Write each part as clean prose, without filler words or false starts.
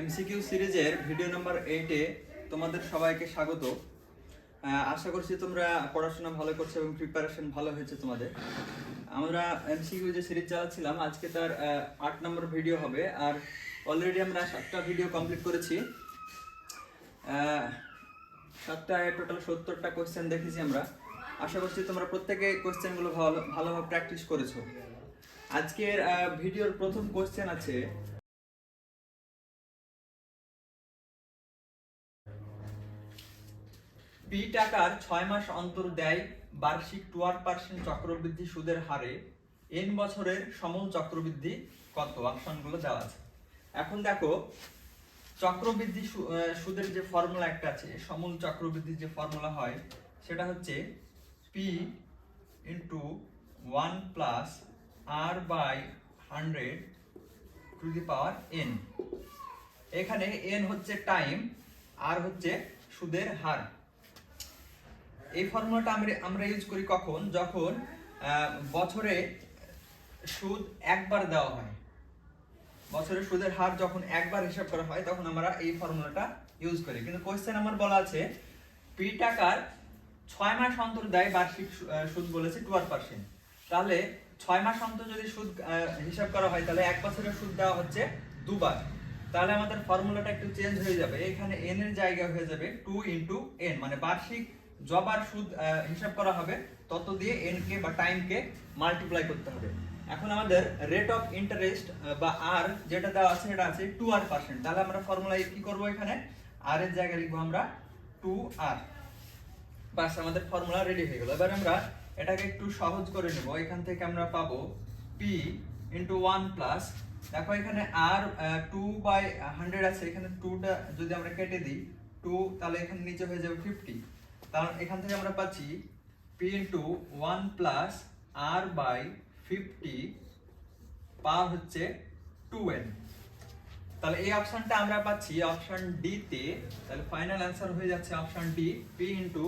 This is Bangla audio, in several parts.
এমসিকিউ সিরিজের ভিডিও নাম্বার 8-এ তোমাদের সবাইকে স্বাগত। আশা করছি তোমরা পড়াশোনা ভালো করছো এবং প্রিপারেশন ভালো হয়েছে তোমাদের। আমরা এমসিকিউ যে সিরিজ চালাচ্ছিলাম আজকে তার 8 নম্বর ভিডিও হবে, আর অলরেডি আমরা 7টা ভিডিও কমপ্লিট করেছি। 7টায় টোটাল 70টা কোয়েশ্চেন দেখেছি আমরা। আশা করছি তোমরা প্রত্যেকে কোয়েশ্চেনগুলো ভালোভাবে প্র্যাকটিস করেছো। আজকের ভিডিওর প্রথম কোয়েশ্চেন আছে, পি টাকার 6 মাস অন্তর দেয় বার্ষিক 12% চক্রবৃদ্ধি সুদের হারে এন বছরের সমূল চক্রবৃদ্ধি কত? অপশনগুলো দেওয়া আছে। এখন দেখো, চক্রবৃদ্ধি সুদের যে ফর্মুলা একটা আছে, সমূল চক্রবৃদ্ধির যে ফর্মুলা হয় সেটা হচ্ছে P into 1 plus R by 100 to the power n. এখানে এন হচ্ছে টাইম, আর হচ্ছে সুদের হার। এই ফর্মুলাটা আমরা ইউজ করি কখন? যখন বছরে সুদ একবার দেওয়া হয়, বছরে সুদের হার যখন একবার হিসাব করা হয় তখন আমরা এই ফর্মুলাটা ইউজ করি। কিন্তু কোশ্চেন আমার বলা আছে পি টাকার 6 মাস অন্তর দেয় বার্ষিক সুদ বলেছে 12%। তাহলে 6 মাস অন্তর যদি সুদ হিসাব করা হয় তাহলে এক বছরের সুদ দেওয়া হচ্ছে দুবার। তাহলে আমাদের ফর্মুলাটা একটু চেঞ্জ হয়ে যাবে। এখানে n এর জায়গা হয়ে যাবে 2 ইনটু n, মানে বার্ষিক যবার সুদ হিসাব করা হবে তত দিয়ে n কে বা টাইম কে মাল্টিপ্লাই করতে হবে। এখন আমাদের রেট অফ ইন্টারেস্ট বা আর যেটা দেওয়া আছে সেটা আছে 2r%। তাহলে আমরা ফর্মুলায় কি করব? এখানে আর এর জায়গায় লিখবো আমরা 2r। বাস, আমাদের ফর্মুলা রেডি হয়ে গেল। এবার আমরা এটাকে একটু সহজ করে নেব। এখান থেকে আমরা পাবো p ইনটু 1 প্লাস, দেখো এখানে আর 2/100 আছে, এখানে 2টা যদি আমরা কেটে দিই 2, তাহলে এখানে নিচে হয়ে যাবে 50। তাহলে এখান থেকে আমরা পাচ্ছি p ইনটু 1 প্লাস r/50 পাওয়ার হচ্ছে 2n। তাহলে এই অপশনটা আমরা পাচ্ছি অপশন ডি তে। তাহলে ফাইনাল অ্যান্সার হয়ে যাচ্ছে option D, p into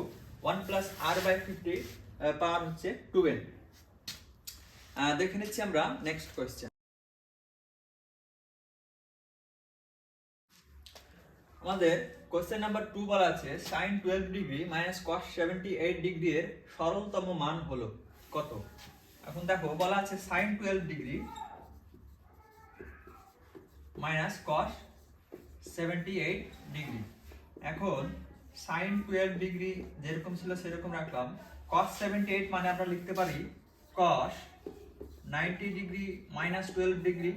1 plus r/50 পাওয়ার হচ্ছে 2n। দেখে নিচ্ছি আমরা নেক্সট কোয়েশ্চেন। আমাদের কোশ্চেন নাম্বার 2 বলা আছে sin 12 degree minus cos 78 degree এর সরলতম মান হলো কত? এখন দেখো বলা আছে sin 12 degree minus cos 78 degree. এখন sin 12 ডিগ্রি যেরকম ছিল সেরকম রাখলাম। cos 78 মানে আমরা লিখতে পারি cos 90 ডিগ্রি মাইনাস 12 ডিগ্রি।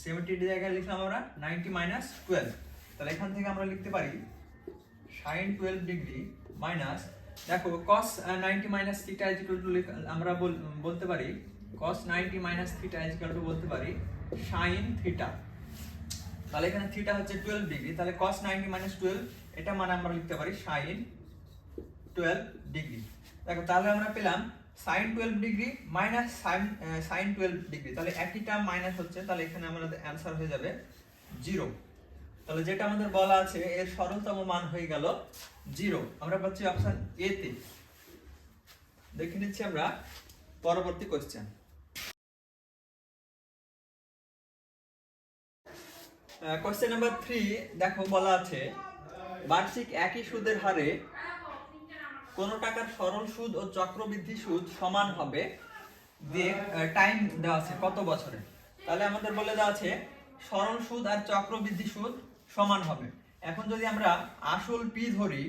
70 জায়গায় লিখলাম আমরা 90 মাইনাস 12। তাহলে এখান থেকে আমরা লিখতে পারি sin 12 ডিগ্রি মাইনাস, দেখো cos 90 minus theta is equal two আমরা বলতে পারি cos 90 minus theta is equal two বলতে পারি sin থিটা। তাহলে এখানে থিটা হচ্ছে 12 ডিগ্রি, তাহলে cos 90 মাইনাস 12 এটা মানে আমরা লিখতে পারি sin 12 ডিগ্রি। দেখো তাহলে আমরা পেলাম sin 12 degree minus sin 12 degree, তাহলে একই টার্ম মাইনাস হচ্ছে, তাহলে এখানে আমাদের অ্যানসার হয়ে যাবে 0। তাহলে যেটা আমাদের বলা আছে এর সরলতম মান হয়ে গেল 0। আমরা পাচ্ছি অপশন এ তে। দেখে নিচ্ছি আমরা পরবর্তী কোশ্চেন। কোশ্চেন নাম্বার 3 দেখো বলা আছে বার্ষিক একই সুদের হারে কোন টাকার সরল সুদ ও চক্রবৃদ্ধি সুদ সমান হবে দিয়ে টাইম দেওয়া আছে কত বছরে। তাহলে আমাদের বলে দেওয়া আছে সরল সুদ আর চক্রবৃদ্ধি সুদ সমান হবে। এখন যদি আমরা আসল পি ধরি,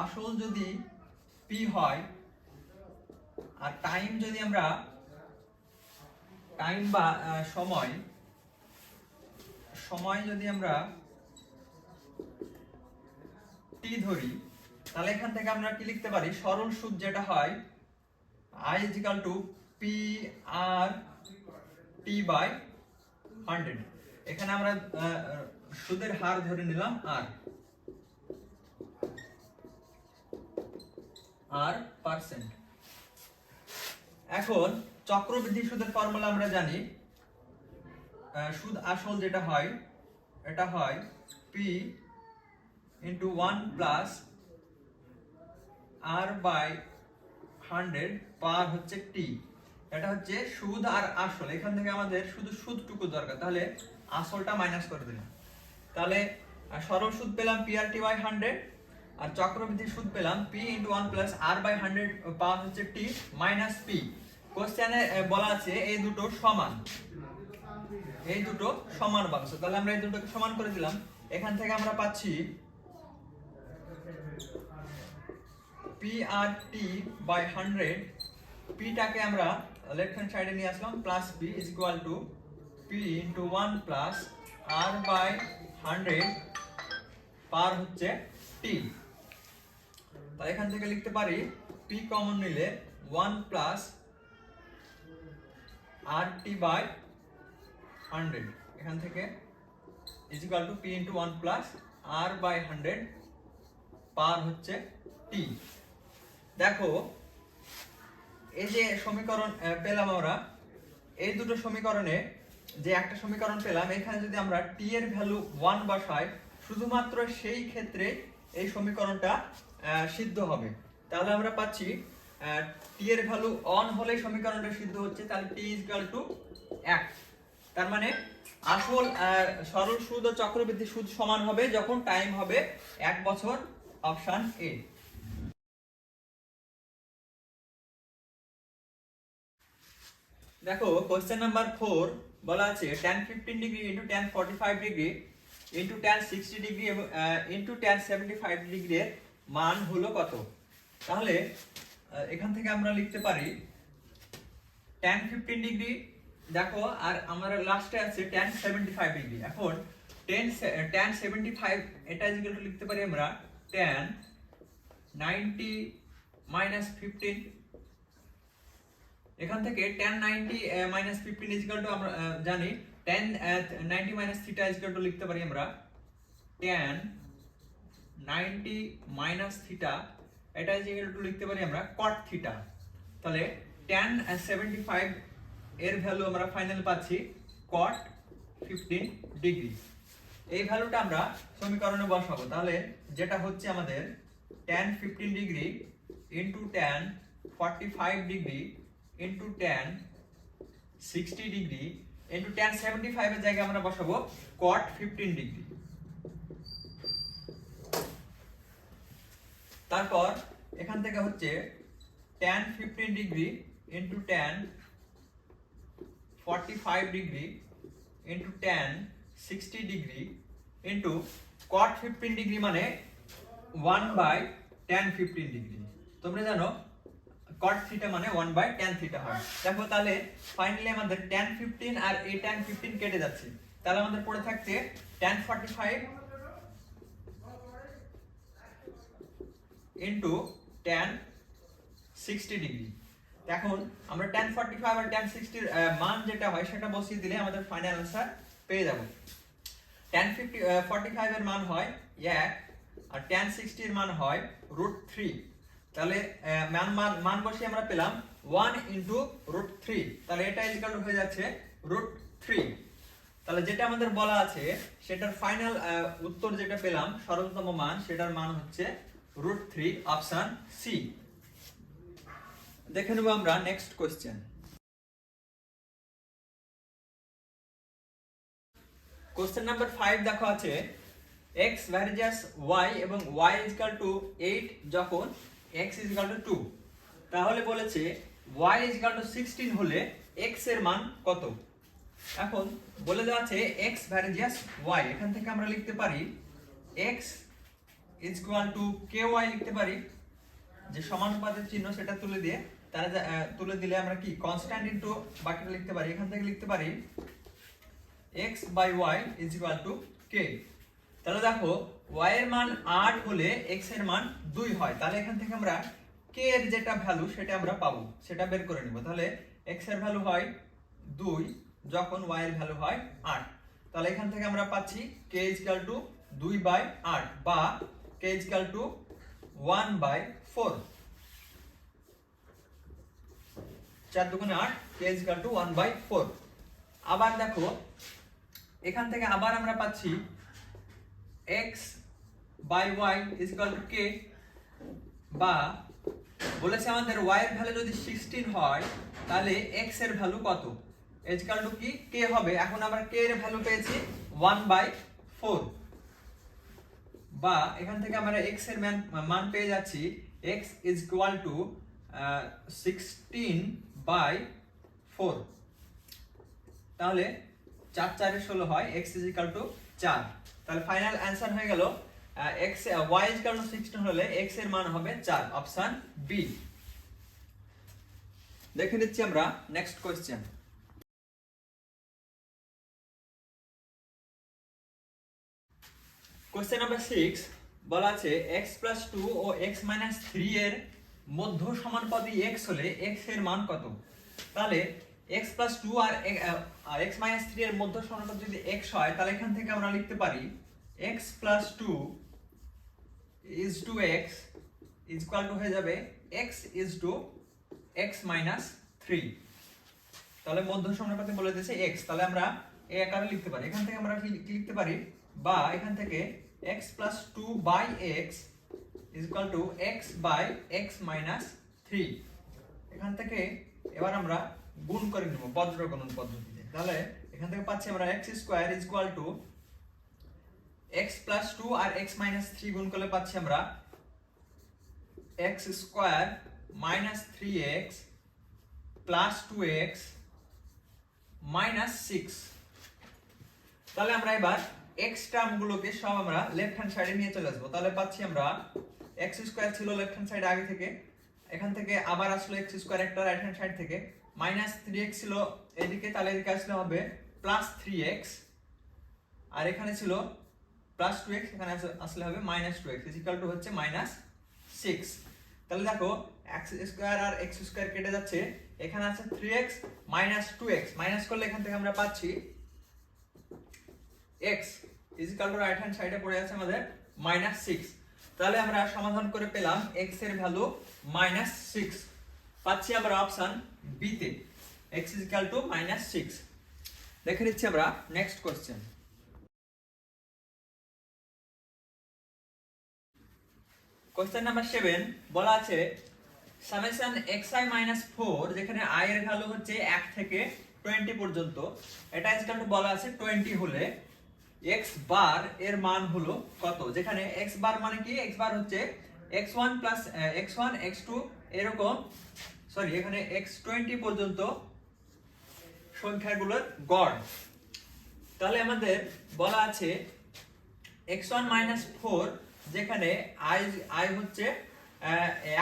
আসল যদি পি হয় আর টাইম যদি আমরা টাইম বা সময় যদি আমরা টি ধরি, তাহলে এখান থেকে আমরা কি লিখতে পারি? সরল সুদ যেটা হয় I is equal to PR/T/100। এখানে আমরা সুদের হার ধরে নিলাম r পার্সেন্ট। এখন চক্রবৃদ্ধি সুদের ফর্মুলা আমরা জানি, সুদ আসল যেটা হয় এটা হয় P ইন্টু 1 প্লাস r/100 পাওয়ার হচ্ছে t। এটা হচ্ছে সুদ আর আসল, এখান থেকে আমাদের শুধু সুদটুকু দরকার, তাহলে আসলটা মাইনাস করে দিলাম। তাহলে সরল সুদ পেলাম PRT বাই 100, আর চক্রবৃদ্ধি সুদ পেলাম P into 1 plus R by 100 power হচ্ছে T মাইনাস P। কোশ্চেনে বলা আছে এই দুটো সমান, এই দুটো সমান বাক্স, তাহলে আমরা এই দুটোকে সমান করে দিলাম। এখান থেকে আমরা পাচ্ছি PRT বাই 100, P-টাকে আমরা লেফট হ্যান্ড সাইডে নিয়ে আসলাম, plus P is equal to P into 1 plus R by 100 পার হচ্ছে T। তাহলে এখান থেকে লিখতে পারি P কমন নিলে 1 প্লাস RT বাই 100, এখান থেকে is equal to P into 1 plus R by 100 পার হচ্ছে T। দেখো এই যে সমীকরণ পেলাম আমরা, এই দুটো সমীকরণে যে একটা সমীকরণ পেলাম, এখানে যদি আমরা t এর ভ্যালু 1 বসাই, শুধুমাত্র সেই ক্ষেত্রে এই সমীকরণটা সিদ্ধ হবে। তাহলে আমরা পাচ্ছি t এর ভ্যালু 1 হলে সমীকরণটা সিদ্ধ হচ্ছে, তাহলে t = 1। তার মানে আসল সরল সুদ ও চক্রবৃদ্ধি সুদ সমান হবে যখন টাইম হবে 1 বছর, অপশন এ। দেখো কোশ্চেন নাম্বার 4 বলা আছে tan 15 degree into tan 45 degree into tan 60 degree এবং ইনটু tan 75 ডিগ্রির মান হলো কত। তাহলে এখান থেকে আমরা লিখতে পারি tan 15 ডিগ্রি, দেখো আর আমরা লাস্টে আছে tan 75 ডিগ্রি। এখন tan 75 এটা ইকুয়াল টু লিখতে পারি আমরা tan 90 মাইনাস 15, এখান থেকে tan 90 minus 15 is equal two আমরা জানি tan 90 minus theta is equal two লিখতে পারি আমরা tan 90 মাইনাস থিটা, এটা ইজ ইকুয়াল টু লিখতে পারি আমরা cot থিটা। তাহলে tan 75 এর ভ্যালু আমরা ফাইনাল পাচ্ছি cot 15 ডিগ্রি। এই ভ্যালুটা আমরা সমীকরণে বসাবো, তাহলে যেটা হচ্ছে আমাদের tan 15 degree into tan 45 degree into tan 60 degree into tan 75 এর জায়গায় আমরা বসাবো cot 15 ডিগ্রি। তারপর এখান থেকে হচ্ছে tan 15 degree into tan 45 degree into tan 60 degree into cot 15 degree মানে 1/tan 15 ডিগ্রি। তোমরা জানো cot থিটা মানে 1/tan থিটা হয়। দেখো তাহলে ফাইনালি আমাদের tan 15 আর এই tan 15 কেটে যাচ্ছে, তাহলে আমাদের পড়ে থাকছে tan 45 ইনটু tan 60 ডিগ্রি। এখন আমরা tan 45 আর tan 60 এর মান যেটা হয় সেটা বসিয়ে দিলে আমাদের ফাইনাল आंसर পেয়ে যাব। tan 45 এর মান হয় 1 আর tan 60 এর মান হয় √3। তাহলে মান বসিয়ে আমরা পেলাম 1 ইনটু √3, তাহলে এটা ইকুয়াল হয়ে যাচ্ছে √3। তাহলে যেটা আমাদের বলা আছে সেটার ফাইনাল উত্তর যেটা পেলাম সরলতম মান, সেটার মান হচ্ছে √3, অপশন সি। দেখে নেব আমরা নেক্সট কোশ্চেন। কোশ্চেন নাম্বার 5 দেখো আছে x ভ্যারিয়াস y এবং y ইকুয়াল টু 8 যখন x ইকুয়াল টু 2। তাহলে বলেছে y ইকুয়াল টু 16 হলে x এর মান কত। এখন বলে দেওয়া আছে x ভ্যারিয়াস y, এখান থেকে আমরা লিখতে পারি x ইকুয়াল টু ky লিখতে পারি, যে সমানুপাতের চিহ্ন সেটা তুলে দিয়ে তুলে দিলে আমরা কি কনস্ট্যান্ট ইনটু বাকিটা লিখতে পারি। এখান থেকে লিখতে পারি x by y is equal to k। তাহলে দেখো y এর মান 8 হলে x এর মান 2 হয়, তাহলে এখান থেকে আমরা k এর যেটা ভ্যালু সেটা আমরা পাবো, সেটা বের করে নিব। তাহলে x এর ভ্যালু হয় 2 যখন y এর ভ্যালু হয় 8, তাহলে এখান থেকে আমরা পাচ্ছি k ইজ ইকুয়াল টু 2/8 বা k ইজ ইকুয়াল টু 1/4। 4 দুগুণে 8, k ইজ ইকুয়াল টু 1/4। আবার দেখো এখান থেকে আবার আমরা পাচ্ছি x by y is equal to k বা বলেছে আমাদের y এর ভ্যালু যদি 16 হয় তাহলে x এর ভ্যালু কত? ইকুয়াল টু কি k হবে। এখন আমরা k এর ভ্যালু পেয়েছি 1/4, বা এখান থেকে আমরা x এর মান পেয়ে যাচ্ছি x ইজ ইকুয়াল টু 16/4। তাহলে 4 4 16 হয়, x ইজ ইকুয়াল টু 4। তাহলে ফাইনাল অ্যানসার হয়ে গেল x y is equal two 16 হলে x এর মান হবে 4, অপশন বি। দেখে নিচ্ছি আমরা নেক্সট কোশ্চেন। কোশ্চেন নাম্বার 6 বলা আছে x প্লাস 2 ও x মাইনাস 3 এর মধ্য সমানুপাতি x হলে x এর মান কত? তাহলে x প্লাস 2 আর x মাইনাস 3 এর মধ্য সমানুপাতি যদি x হয় তাহলে এখান থেকে আমরা লিখতে পারি x plus 2 is to x is equal to হয়ে যাবে x is to x minus 3। তাহলে মধ্য সমানুপাতি বলে দিয়েছে x, তাহলে আমরা এই আকারে লিখতে পারি। এখান থেকে আমরা কি লিখতে পারি, বা এখান থেকে x plus 2 by x is equal to x by x minus 3। এখান থেকে এবার আমরা গুণ করে নেব বজ্রগণন পদ্ধতিতে। তাহলে এখান থেকে পাচ্ছি আমরা x square is equal to x plus 2 আর x minus 3 গুণ করলে পাচ্ছি আমরা x square minus 3x plus 2x minus 6। তাহলে আমরা এবার x টার্মগুলোকে সব আমরা লেফট হ্যান্ড সাইডে নিয়ে চলে আসবো। তাহলে পাচ্ছি আমরা x স্কয়ার ছিল লেফট হ্যান্ড সাইডে আগে থেকে, এখান থেকে আবার আসলো x স্কয়ার একটা রাইট হ্যান্ড সাইড থেকে, মাইনাস 3x ছিল এদিকে, তাহলে এদিকে আসলে হবে প্লাস 3x, আর এখানে ছিল প্লাস 2x, এখানে আসলে হবে minus 2x is equal two হচ্ছে মাইনাস 6। তাহলে দেখো x স্কয়ার আর x স্কয়ার কেটে যাচ্ছে, এখানে আছে 3x মাইনাস 2x, মাইনাস করলে এখান থেকে আমরা পাচ্ছি x is equal two right hand সাইডে পড়ে আছে আমাদের মাইনাস 6। তাহলে আমরা সমাধান করে পেলাম x এর ভ্যালু মাইনাস 6, পাচ্ছি আমরা অপশন বি তে x is equal two minus 6। দেখে নিচ্ছি আমরা নেক্সট কোশ্চেন। কোশ্চেন নাম্বার 7 বলা আছে সামেশন xi মাইনাস 4, যেখানে i এর ভ্যালু হচ্ছে 1 থেকে 20 পর্যন্ত, এটা ইজ ইকুয়াল টু বলা আছে 20 হলে x বার এর মান হলো কত? যেখানে x বার মানে কি, x বার হচ্ছে x1 প্লাস x1 x2 এরকম, সরি এখানে x20 পর্যন্ত সংখ্যাগুলোর গড়। তাহলে আমাদের বলা আছে x1 মাইনাস 4, যেখানে i হচ্ছে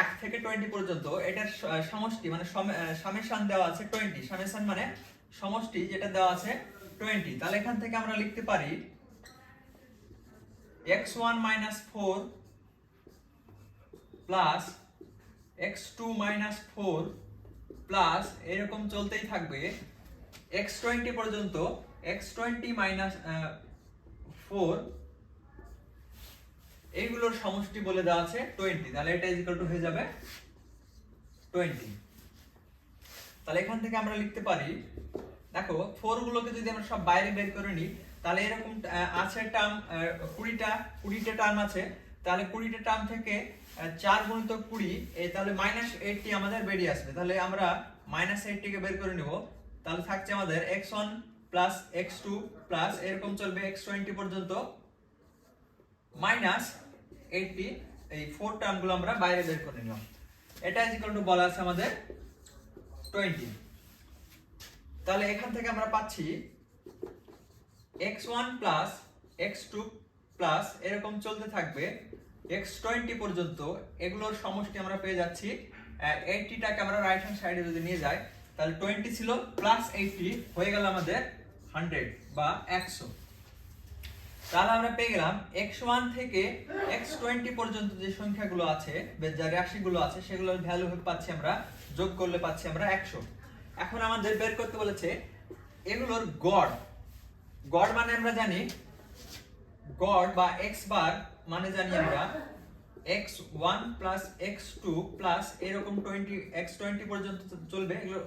1 থেকে 20 পর্যন্ত, এটার সমষ্টি মানে সামেশন দেওয়া আছে 20, সামেশন মানে সমষ্টি যেটা দেওয়া আছে 20। তাহলে এখান থেকে আমরা লিখতে পারি x1 minus 4 plus x2 minus 4 plus এরকম চলতেই থাকবে x20 পর্যন্ত, x20 minus 4 এইগুলোর সমষ্টি বলে দেওয়া আছে 20। তাহলে এটা ইজ ইকুয়াল টু হয়ে যাবে 20। তাহলে এখান থেকে আমরা লিখতে পারি, দেখো 4 গুলোকে যদি আমরা সব বাইরে বের করে নিই তাহলে এরকম আছে টার্ম 20টা টার্ম আছে। তাহলে 20টা টার্ম থেকে 4 গুণিতক 20, তাহলে -80 আমাদের বেরিয়ে আসবে। তাহলে আমরা -80 কে বের করে নিব। তাহলে থাকছে আমাদের x1 প্লাস x2 প্লাস এরকম চলবে x20 পর্যন্ত -80। এই 4 টার্মগুলো আমরা বাইরে বের করে নিলাম। এটা ইজ ইকুয়াল টু বলা আছে আমাদের 20। তাহলে এখান থেকে আমরা পাচ্ছি x1 প্লাস x2 প্লাস এরকম চলতে থাকবে x20 পর্যন্ত, এগুলোর সমষ্টি আমরা পেয়ে যাচ্ছি 80টাকে আমরা রাইট হ্যান্ড সাইডে যদি নিয়ে যাই তাহলে 20 ছিল প্লাস 80 হয়ে গেল আমাদের 100 বা 100। তাহলে আমরা পেয়ে গেলাম x1 থেকে x20 পর্যন্ত যে সংখ্যাগুলো আছে, যে রাশিগুলো আছে, সেগুলোর ভ্যালু পাচ্ছি আমরা, যোগ করলে পাচ্ছি আমরা 100। এখন আমাদের বের করতে বলেছে এগুলোর গড়। গড় মানে আমরা জানি গড় বা x বার মানে জানি আমরা x1 প্লাস x2 প্লাস এরকম 20 পর্যন্ত চলবে, এগুলো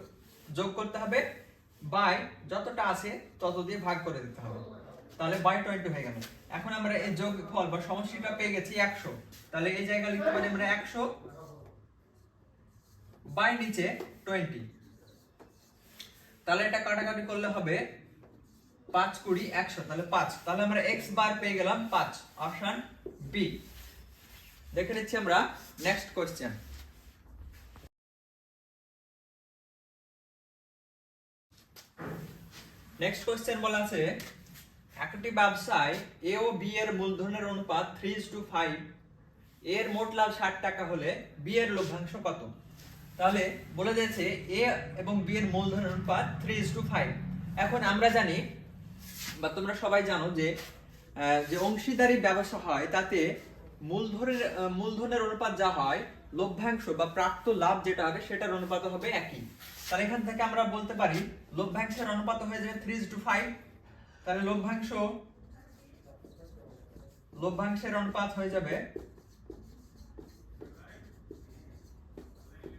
যোগ করতে হবে বাই যতটা আছে তত দিয়ে ভাগ করে দিতে হবে। তাহলে বাই 20 হয়ে গেল। এখন আমরা এই যোগফল বা সমষ্টিটা পেয়ে গেছি 100। তাহলে এই জায়গায় লিখতে পারি আমরা 100 বাই নিচে 20। তাহলে এটা কাটাকাটি করলে হবে 5 20 100, তাহলে 5। তাহলে আমরা x বার পেয়ে গেলাম 5, অপশন বি। দেখে নিচ্ছি আমরা নেক্সট কোশ্চেন। নেক্সট কোশ্চেন বলা আছে একটি ব্যবসায় এ ও বি এর মূলধনের অনুপাত 3:5, এর মোট লাভ 60 টাকা হলে বি এর লভ্যাংশ কত? তাহলে বলে দিয়েছে এ এবং বি এর মূলধনের অনুপাত 3:5। এখন আমরা জানি বা তোমরা সবাই জানো যে যে অংশীদারি ব্যবসা হয় তাতে মূলধনের অনুপাত যা হয়, লভ্যাংশ বা প্রাপ্ত লাভ যেটা হবে সেটার অনুপাত হবে একই। তাহলে এখান থেকে আমরা বলতে পারি লভ্যাংশের অনুপাত হয়ে যাবে 3:5। তাহলে লভ্যাংশের অনুপাত হয়ে যাবে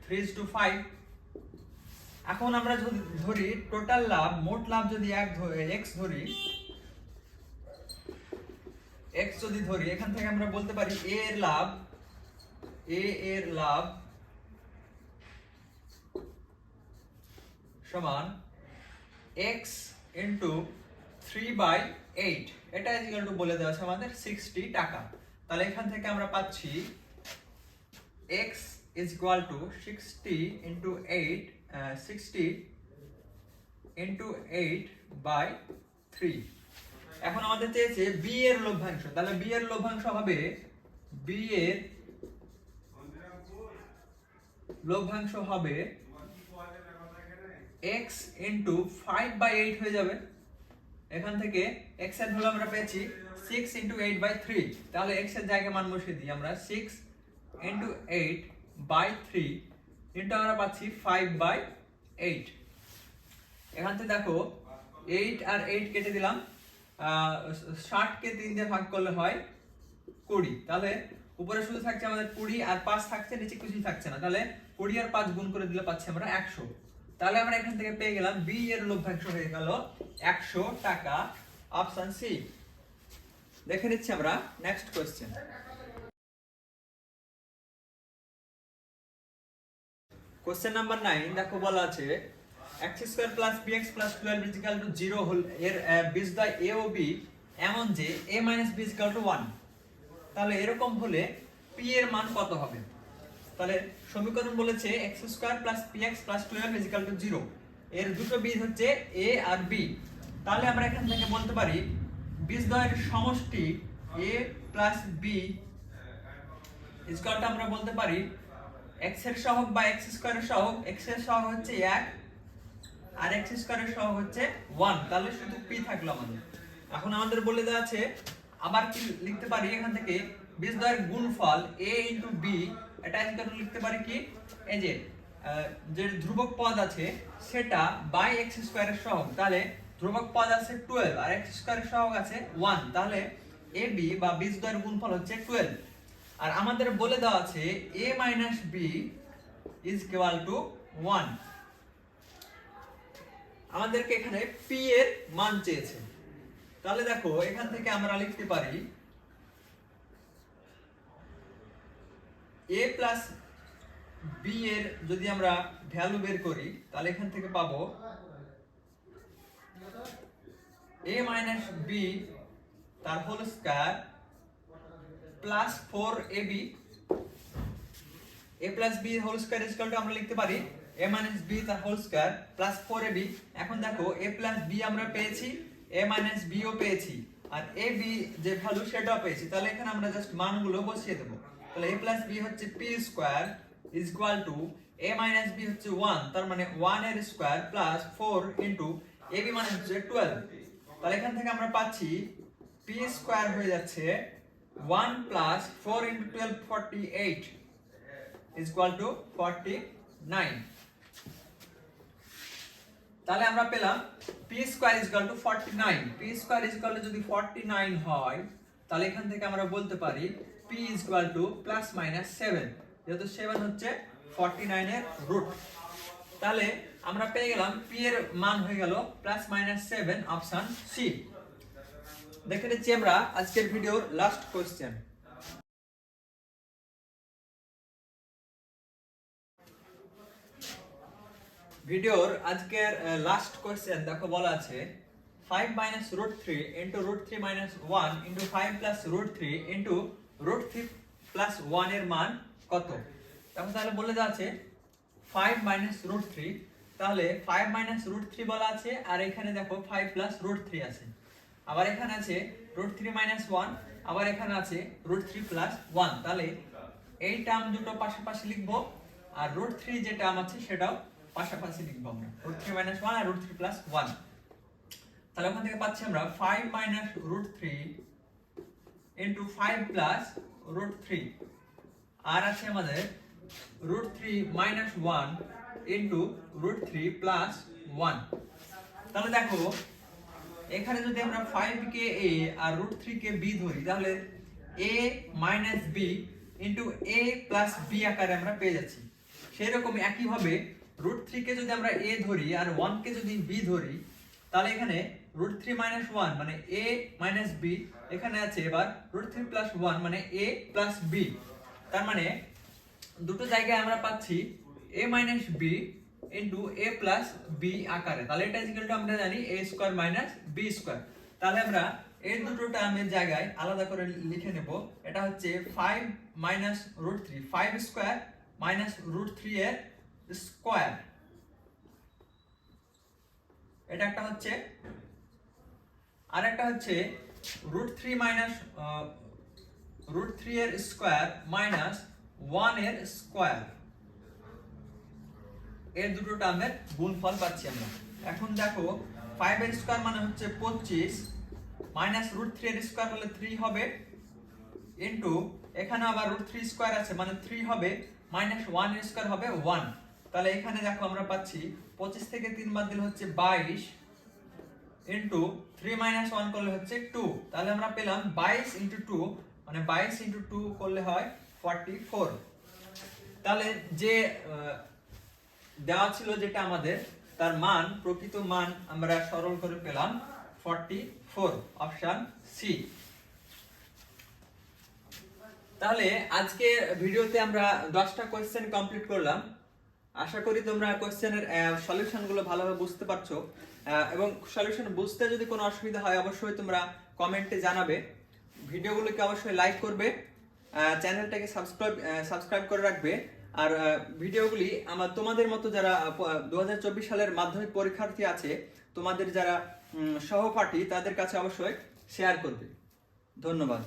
3:5। এখন আমরা যদি ধরি টোটাল লাভ, মোট লাভ যদি x ধরি, x যদি ধরি, এখান থেকে আমরা বলতে পারি a এর লাভ সমান x ইনটু 3/8, এটা ইকুয়াল টু বলে দেওয়া আছে আমাদের 60 টাকা। তাহলে এখান থেকে আমরা পাচ্ছি x is equal to 60 into 8, 60 into 8/3। এখন আমাদের চেয়েছে b এর লভ্যাংশ। তাহলে b এর লভ্যাংশ হবে x into 5/8 হয়ে যাবে। এখান থেকে x এর ভ্যালু আমরা পেয়েছি 6 into 8/3। তাহলে x এর জায়গায় মান বসিয়ে দিই আমরা, 6 into 8/3 ইনটু আমরা পাচ্ছি 5/8। এখান থেকে দেখো 8 আর 8 কেটে দিলাম, 60 কে 3 দিয়ে ভাগ করলে হয় 20। তাহলে উপরে শুধু থাকছে আমাদের 20 আর 5 থাকছে, নিচে কিছুই থাকছে না। তাহলে 20 আর 5 গুণ করে দিলে পাচ্ছি আমরা 100। তাহলে আমরা এখান থেকে পেয়ে গেলাম বি এর লভ্যাংশ হয়ে গেল 100 টাকা, অপশন সি। দেখে নিচ্ছি আমরা নেক্সট কোশ্চেন। কোশ্চেন নাম্বার 9 দেখো বলা আছে x² + bx + 12 = 0 হল এর বীজদ্বয় a ও b এমন যে a - b = 1। তাহলে এরকম হলে p এর মান কত হবে? তাহলে সমীকরণ বলেছে x² + bx + 12 = 0, এর দুটো বীজ হচ্ছে a আর b। তাহলে আমরা এখান থেকে বলতে পারি বীজদ্বয়ের সমষ্টি a + b = আমরা বলতে পারি x এর সহগ বা x² এর সহগ, x এর সহগ হচ্ছে 1 আর x² এর সহগ হচ্ছে 1। তাহলে শুধু p থাকলো আমাদের। এখন আমাদের বলে দেওয়া আছে আবার কি লিখতে পারি, এখান থেকে বীজদ্বয়ের গুণফল a * b, এটা ইকুয়াল লিখতে পারি কি, এই যে যে ধ্রুবক পদ আছে সেটা বাই x² এর সহগ। তাহলে ধ্রুবক পদ আছে 12 আর x² এর সহগ আছে 1। তাহলে ab বা বীজদ্বয়ের গুণফল হচ্ছে 12। আর আমাদের বলে দেওয়া আছে a - b = 1। আমাদেরকে এখানে p এর মান চেয়েছে। তাহলে দেখো এখান থেকে আমরা লিখতে পারি a + b এর যদি আমরা ভ্যালু বের করি, তাহলে এখান থেকে পাবো a - b তার whole square plus 4ab। a + b whole square = আমরা লিখতে পারি a - b তার হোল স্কয়ার প্লাস 4ab। এখন দেখো a + b আমরা পেয়েছি, a - b ও পেয়েছি, আর ab যে ভ্যালু সেটাও পেয়েছি। তাহলে এখানে আমরা জাস্ট মানগুলো বসিয়ে দেব। তাহলে a + b হচ্ছে p² = a - b হচ্ছে 1, তার মানে 1 এর স্কয়ার প্লাস 4 ইনটু ab মানে হচ্ছে 12। তাহলে এখান থেকে আমরা পাচ্ছি p² হয়ে যাচ্ছে 1 প্লাস 4 ইনটু 12 48 = 49। তাহলে আমরা পেলাম p² = 49। p² যদি 49 হয়, তাহলে এখান থেকে আমরা বলতে পারি p ± 7, যেহেতু 7 হচ্ছে 49 এর রুট। তাহলে আমরা পেয়ে গেলাম p এর মান হয়ে গেল ±7, অপশন সি। দেখে নিচ্ছি আমরা আজকের ভিডিওর লাস্ট কোশ্চেন। ভিডিওর আজকের লাস্ট কোশ্চেন দেখো বলা আছে 5 minus root 3 into root 3 minus 1 into 5 plus root 3 into root 3 plus 1 এর মান কত? দেখো তাহলে বলে দেওয়া আছে 5 minus root 3, তাহলে 5 minus root 3 বলা আছে, আর এখানে দেখো 5 plus root 3 আছে, আবার এখানে আছে root 3 minus 1, আবার এখানে আছে root 3 plus 1। তাহলে এই টার্ম দুটো পাশাপাশি লিখবো, আর root 3 যে টার্ম আছে সেটাও পাশাপাশি লিখবো আমরা, root 3 minus 1 আর root 3 plus 1। তাহলে ওখান থেকে পাচ্ছি আমরা 5 minus root 3 into 5 plus root 3, আর আছে আমাদের root 3 minus 1 into root 3 plus 1। তাহলে দেখো এখানে যদি আমরা 5 কে a R root 3 K b ধরি, তাহলে a minus b into a plus b আকারে আমরা পেয়ে যাচ্ছি। সেই রকম একই ভাবে root 3 কে যদি আমরা a ধরি আর 1 কে যদি b ধরি, তাহলে এখানে root 3 minus 1 মানে a minus b, এখানে আছে এবার root 3 plus 1 মানে a plus b। তার মানে দুটো জায়গায় আমরা পাচ্ছি a minus b into a plus b আকারে। তাহলে এটা ইকুয়াল টু আমরা জানি a square minus b square. তাহলে আমরা এই দুটো টার্মের জায়গায় আলাদা করে লিখে নেব। এটা হচ্ছে 5 minus root 3, 5 square minus root 3 এর স্কয়ার, এটা একটা হচ্ছে। আর একটা হচ্ছে root 3 minus root 3 এর স্কয়ার minus 1 এর স্কয়ার, এর দুটো টার্মের গুণফল পাচ্ছি আমরা। এখন দেখো 5 এর স্কয়ার মানে হচ্ছে 25 মাইনাস root 3 এর স্কয়ার হলে 3 হবে, ইনটু এখানে আবার root 3 স্কয়ার আছে মানে 3 হবে, মাইনাস 1 এর স্কয়ার হবে 1। তাহলে এখানে দেখো আমরা পাচ্ছি 25 থেকে 3 বাদ দিলে হচ্ছে 22 ইনটু 3 মাইনাস 1 করলে হচ্ছে 2। তাহলে আমরা পেলাম 22 ইনটু 2 মানে 22 ইনটু 2 করলে হয় 44। তাহলে যে দেওয়া ছিল যেটা আমাদের, তার মান, প্রকৃত মান আমরা সরল করে পেলাম 44, অপশন সি। তাহলে আজকে ভিডিওতে আমরা 10টা কোশ্চেন কমপ্লিট করলাম। আশা করি তোমরা কোশ্চেনের সলিউশনগুলো ভালোভাবে বুঝতে পারছো, এবং সলিউশন বুঝতে যদি কোনো অসুবিধা হয় অবশ্যই তোমরা কমেন্টে জানাবে। ভিডিওগুলোকে অবশ্যই লাইক করবে, চ্যানেলটাকে সাবস্ক্রাইব করে রাখবে। আর ভিডিওগুলি তোমাদের মতো যারা 2024 সালের মাধ্যমিক পরীক্ষার্থী আছে, তোমাদের যারা সহপাঠী, তাদের কাছে অবশ্যই শেয়ার করবে। ধন্যবাদ।